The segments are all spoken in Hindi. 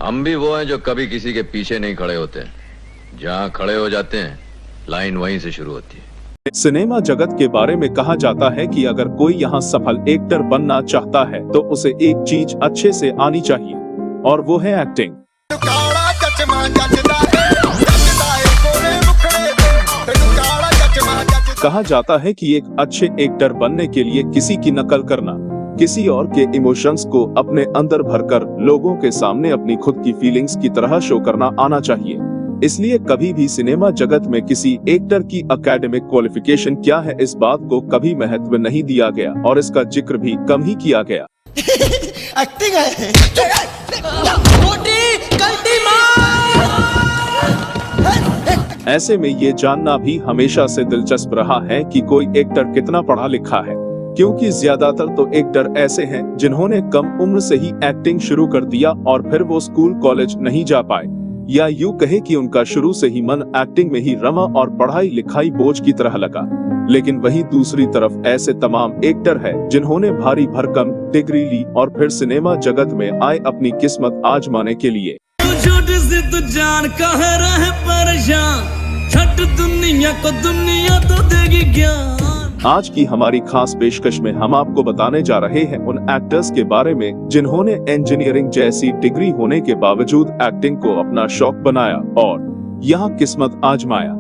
हम भी वो हैं जो कभी किसी के पीछे नहीं खड़े होते। जहाँ खड़े हो जाते हैं लाइन वहीं से शुरू होती है। सिनेमा जगत के बारे में कहा जाता है कि अगर कोई यहाँ सफल एक्टर बनना चाहता है तो उसे एक चीज अच्छे से आनी चाहिए और वो है एक्टिंग। कहा जाता है कि एक अच्छे एक्टर बनने के लिए किसी की नकल करना, किसी और के इमोशंस को अपने अंदर भरकर लोगों के सामने अपनी खुद की फीलिंग्स की तरह शो करना आना चाहिए। इसलिए कभी भी सिनेमा जगत में किसी एक्टर की एकेडमिक क्वालिफिकेशन क्या है इस बात को कभी महत्व नहीं दिया गया और इसका जिक्र भी कम ही किया गया। एक्टिंग है। ऐसे में ये जानना भी हमेशा से दिलचस्प रहा है कि कोई एक्टर कितना पढ़ा लिखा है, क्योंकि ज्यादातर तो एक्टर ऐसे हैं जिन्होंने कम उम्र से ही एक्टिंग शुरू कर दिया और फिर वो स्कूल कॉलेज नहीं जा पाए, या यूं कहे कि उनका शुरू से ही मन एक्टिंग में ही रमा और पढ़ाई लिखाई बोझ की तरह लगा। लेकिन वहीं दूसरी तरफ ऐसे तमाम एक्टर हैं जिन्होंने भारी भरकम डिग्री ली और फिर सिनेमा जगत में आए अपनी किस्मत आजमाने के लिए। दुनिया को दुनिया तो देगी ज्ञान। आज की हमारी खास पेशकश में हम आपको बताने जा रहे हैं उन एक्टर्स के बारे में जिन्होंने इंजीनियरिंग जैसी डिग्री होने के बावजूद एक्टिंग को अपना शौक बनाया और यहाँ किस्मत आजमाया,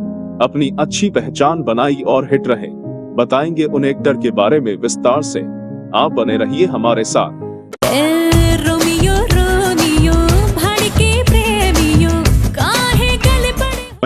अपनी अच्छी पहचान बनाई और हिट रहे। बताएंगे उन एक्टर के बारे में विस्तार से, आप बने रहिए हमारे साथ।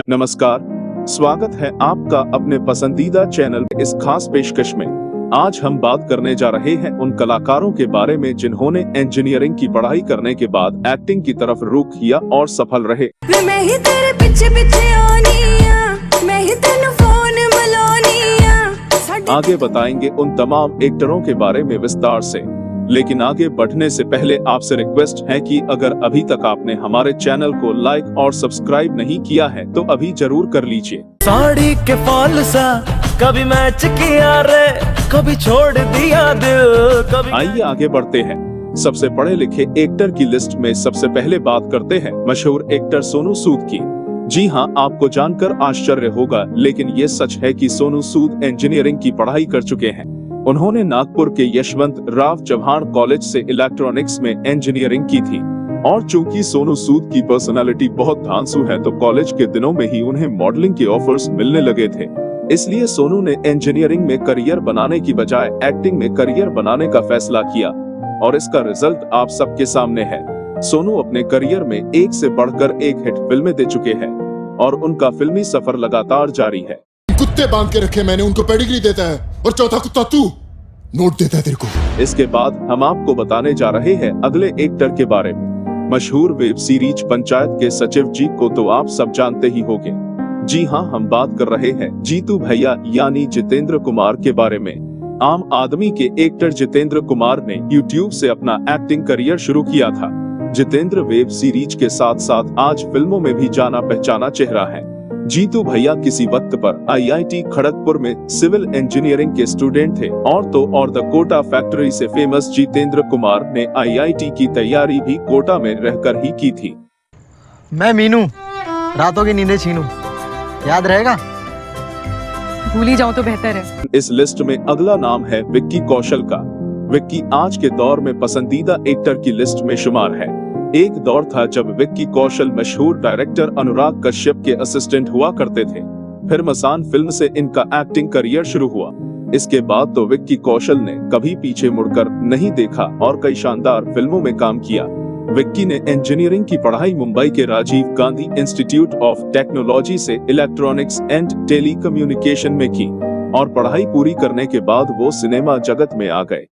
नमस्कार, स्वागत है आपका अपने पसंदीदा चैनल में इस खास पेशकश में। आज हम बात करने जा रहे हैं उन कलाकारों के बारे में जिन्होंने इंजीनियरिंग की पढ़ाई करने के बाद एक्टिंग की तरफ रुख किया और सफल रहे। मैं ही तेरे पीछे पीछे आनिया, मैं ही तेरे फोन मलानिया। आगे बताएंगे उन तमाम एक्टरों के बारे में विस्तार से, लेकिन आगे बढ़ने से पहले आपसे रिक्वेस्ट है कि अगर अभी तक आपने हमारे चैनल को लाइक और सब्सक्राइब नहीं किया है तो अभी जरूर कर लीजिए। साड़ी के फॉल सा कभी मैच किया रे, कभी छोड़ दिया दिल, कभी। आइए आगे बढ़ते हैं। सबसे पढ़े लिखे एक्टर की लिस्ट में सबसे पहले बात करते हैं मशहूर एक्टर सोनू सूद की। जी हाँ, आपको जानकर आश्चर्य होगा, लेकिन ये सच है कि सोनू सूद इंजीनियरिंग की पढ़ाई कर चुके हैं। उन्होंने नागपुर के यशवंत राव चौहान कॉलेज से इलेक्ट्रॉनिक्स में इंजीनियरिंग की थी और चूंकि सोनू सूद की पर्सनालिटी बहुत धांसू है तो कॉलेज के दिनों में ही उन्हें मॉडलिंग के ऑफर्स मिलने लगे थे। इसलिए सोनू ने इंजीनियरिंग में करियर बनाने की बजाय एक्टिंग में करियर बनाने का फैसला किया और इसका रिजल्ट आप सबके सामने है। सोनू अपने करियर में एक से बढ़कर एक हिट फिल्में दे चुके हैं और उनका फिल्मी सफर लगातार जारी है। कुत्ते बांध के रखे मैंने, उनको पेडिग्री देता है और चौथा कुत्ता तू नोट देता है तेरे को। इसके बाद हम आपको बताने जा रहे हैं अगले एक्टर के बारे में। मशहूर वेब सीरीज पंचायत के सचिव जी को तो आप सब जानते ही होंगे। जी हाँ, हम बात कर रहे हैं जीतू भैया यानी जितेंद्र कुमार के बारे में। आम आदमी के एक्टर जितेंद्र कुमार ने YouTube से अपना एक्टिंग करियर शुरू किया था। जितेंद्र वेब सीरीज के साथ साथ आज फिल्मों में भी जाना पहचाना चेहरा है। जीतू भैया किसी वक्त पर IIT खड़गपुर में सिविल इंजीनियरिंग के स्टूडेंट थे और तो और द कोटा फैक्ट्री से फेमस जितेंद्र कुमार ने IIT की तैयारी भी कोटा में रहकर ही की थी। मैं मीनू, रातों की नींदें छीनू, याद रहेगा? भूल ही जाऊं तो बेहतर है। इस लिस्ट में अगला नाम है विक्की कौशल का। विक्की आज के दौर में पसंदीदा एक्टर की लिस्ट में शुमार है। एक दौर था जब विक्की कौशल मशहूर डायरेक्टर अनुराग कश्यप के असिस्टेंट हुआ करते थे। फिर मसान फिल्म से इनका एक्टिंग करियर शुरू हुआ। इसके बाद तो विक्की कौशल ने कभी पीछे मुड़कर नहीं देखा और कई शानदार फिल्मों में काम किया। विक्की ने इंजीनियरिंग की पढ़ाई मुंबई के Rajiv Gandhi institute of technology से इलेक्ट्रॉनिक्स एंड टेलीकम्युनिकेशन में की और पढ़ाई पूरी करने के बाद वो सिनेमा जगत में आ गए।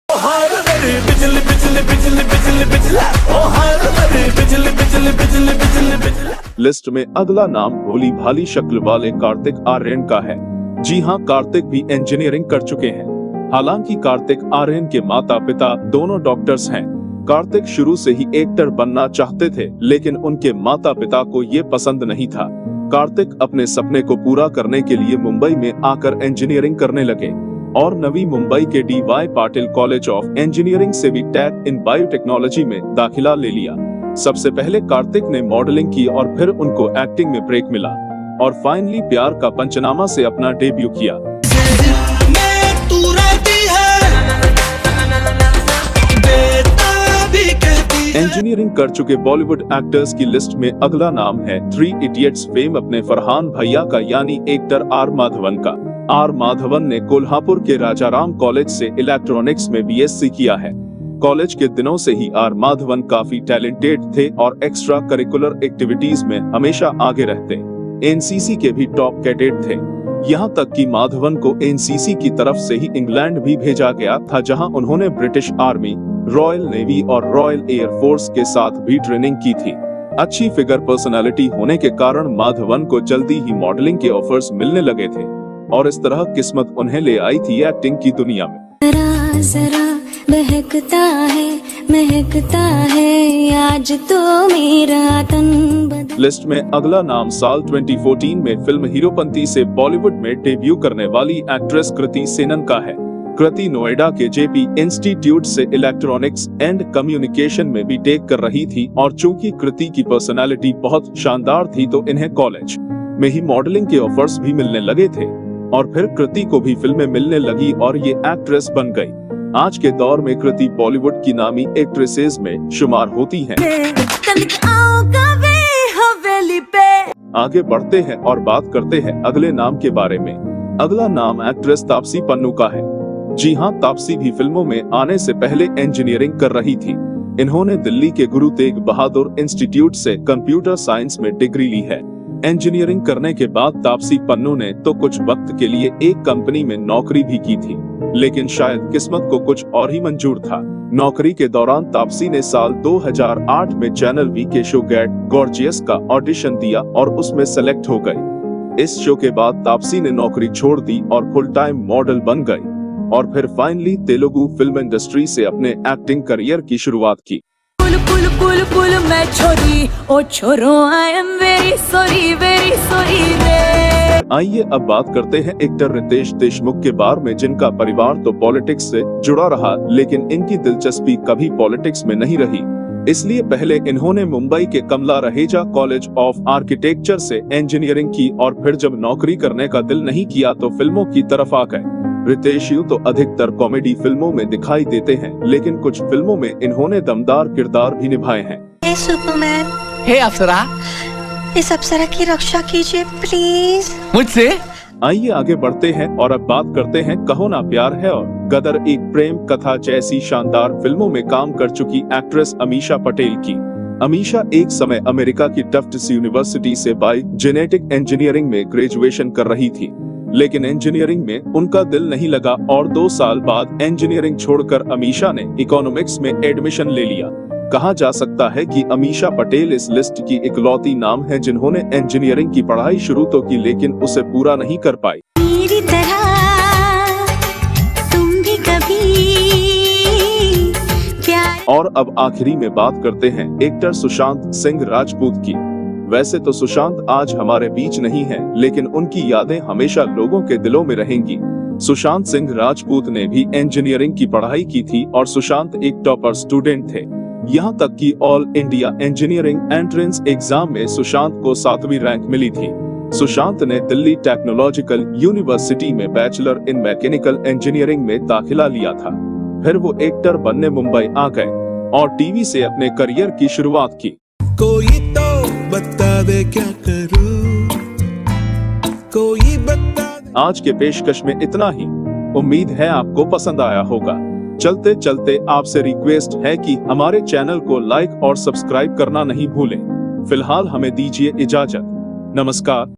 लिस्ट में अगला नाम भोली भाली शक्ल वाले कार्तिक आर्यन का है। जी हाँ, कार्तिक भी इंजीनियरिंग कर चुके हैं। हालांकि कार्तिक आर्यन के माता पिता दोनों डॉक्टर्स हैं। कार्तिक शुरू से ही एक्टर बनना चाहते थे, लेकिन उनके माता पिता को ये पसंद नहीं था। कार्तिक अपने सपने को पूरा करने के लिए मुंबई में आकर इंजीनियरिंग करने लगे और नवी मुंबई के DY Patil college of engineering से भी टेक इन बायोटेक्नोलॉजी में दाखिला ले लिया। सबसे पहले कार्तिक ने मॉडलिंग की और फिर उनको एक्टिंग में ब्रेक मिला और फाइनली प्यार का पंचनामा से अपना डेब्यू किया। इंजीनियरिंग कर चुके बॉलीवुड एक्टर्स की लिस्ट में अगला नाम है 3 इडियट्स फेम अपने फरहान भैया का, यानी एक्टर आर माधवन का। आर माधवन ने कोल्हापुर के राजाराम कॉलेज से इलेक्ट्रॉनिक्स में बीएससी किया है। कॉलेज के दिनों से ही आर माधवन काफी टैलेंटेड थे और एक्स्ट्रा करिकुलर एक्टिविटीज में हमेशा आगे रहते। एनसीसी के भी टॉप कैडेट थे। यहाँ तक कि माधवन को एनसीसी की तरफ से ही इंग्लैंड भी भेजा गया था, जहाँ उन्होंने ब्रिटिश आर्मी, रॉयल नेवी और रॉयल एयर फोर्स के साथ भी ट्रेनिंग की थी। अच्छी फिगर पर्सनालिटी होने के कारण माधवन को जल्दी ही मॉडलिंग के ऑफर्स मिलने लगे थे और इस तरह किस्मत उन्हें ले आई थी एक्टिंग की दुनिया में। जरा जरा महकता है आज तो मेरा तन बदन। लिस्ट में अगला नाम साल 2014 में फिल्म हीरोपंती से बॉलीवुड में डेब्यू करने वाली एक्ट्रेस कृति सेनन का है। कृति नोएडा के जेपी इंस्टीट्यूट से इलेक्ट्रॉनिक्स एंड कम्युनिकेशन में बीटेक कर रही थी और चूंकि कृति की पर्सनालिटी बहुत शानदार थी तो इन्हें कॉलेज में ही मॉडलिंग के ऑफर्स भी मिलने लगे थे और फिर कृति को भी फिल्में मिलने लगी और ये एक्ट्रेस बन गई। आज के दौर में कृति बॉलीवुड की नामी एक्ट्रेसेस में शुमार होती हैं। आगे बढ़ते हैं और बात करते हैं अगले नाम के बारे में। अगला नाम एक्ट्रेस तापसी पन्नू का है। जी हाँ, तापसी भी फिल्मों में आने से पहले इंजीनियरिंग कर रही थी। इन्होंने दिल्ली के गुरु तेग बहादुर इंस्टीट्यूट से कंप्यूटर साइंस में डिग्री ली है। इंजीनियरिंग करने के बाद तापसी पन्नू ने तो कुछ वक्त के लिए एक कंपनी में नौकरी भी की थी, लेकिन शायद किस्मत को कुछ और ही मंजूर था। नौकरी के दौरान तापसी ने साल 2008 में चैनल वी के शो गेट गॉर्जियस का ऑडिशन दिया और उसमें सेलेक्ट हो गई। इस शो के बाद तापसी ने नौकरी छोड़ दी और फुल टाइम मॉडल बन गई और फिर फाइनली तेलुगु फिल्म इंडस्ट्री से अपने एक्टिंग करियर की शुरुआत की। मैं छोरी ओ छोरो आई एम वेरी सॉरी रे। आइए अब बात करते हैं एक्टर रितेश देशमुख के बारे में, जिनका परिवार तो पॉलिटिक्स से जुड़ा रहा लेकिन इनकी दिलचस्पी कभी पॉलिटिक्स में नहीं रही। इसलिए पहले इन्होंने मुंबई के Kamala Raheja college of architecture से इंजीनियरिंग की और फिर जब नौकरी करने का दिल नहीं किया तो फिल्मों की तरफ आ गए। रितेश यूं तो अधिकतर कॉमेडी फिल्मों में दिखाई देते हैं, लेकिन कुछ फिल्मों में इन्होंने दमदार किरदार भी निभाए हैं। हे सुपरमैन, हे अप्सरा, इस अप्सरा की रक्षा कीजिए प्लीज मुझसे। आइए आगे बढ़ते हैं और अब बात करते हैं कहो ना प्यार है और गदर एक प्रेम कथा जैसी शानदार फिल्मों में काम कर चुकी एक्ट्रेस अमीषा पटेल की। अमीषा एक समय अमेरिका की टफ्ट्स यूनिवर्सिटी से बायो जेनेटिक इंजीनियरिंग में ग्रेजुएशन कर रही थी, लेकिन इंजीनियरिंग में उनका दिल नहीं लगा और 2 साल बाद इंजीनियरिंग छोड़कर अमीषा ने इकोनॉमिक्स में एडमिशन ले लिया। कहा जा सकता है कि अमीषा पटेल इस लिस्ट की इकलौती नाम है जिन्होंने इंजीनियरिंग की पढ़ाई शुरू तो की लेकिन उसे पूरा नहीं कर पाई। मेरी तरह तुम भी कभी प्यार। और अब आखिरी में बात करते हैं एक्टर सुशांत सिंह राजपूत की। वैसे तो सुशांत आज हमारे बीच नहीं है, लेकिन उनकी यादें हमेशा लोगों के दिलों में रहेंगी। सुशांत सिंह राजपूत ने भी इंजीनियरिंग की पढ़ाई की थी और सुशांत एक टॉपर स्टूडेंट थे। यहाँ तक कि all India engineering entrance exam में सुशांत को 7वीं रैंक मिली थी। सुशांत ने दिल्ली टेक्नोलॉजिकल यूनिवर्सिटी में बैचलर इन मैकेनिकल इंजीनियरिंग में दाखिला लिया था। फिर वो एक्टर बनने मुंबई आ गए और टीवी से अपने करियर की शुरुआत की। कोई तो बता दे क्या करूं, कोई बता दे। आज के पेशकश में इतना ही। उम्मीद है आपको पसंद आया होगा। चलते चलते आपसे रिक्वेस्ट है कि हमारे चैनल को लाइक और सब्सक्राइब करना नहीं भूलें। फिलहाल हमें दीजिए इजाजत। नमस्कार।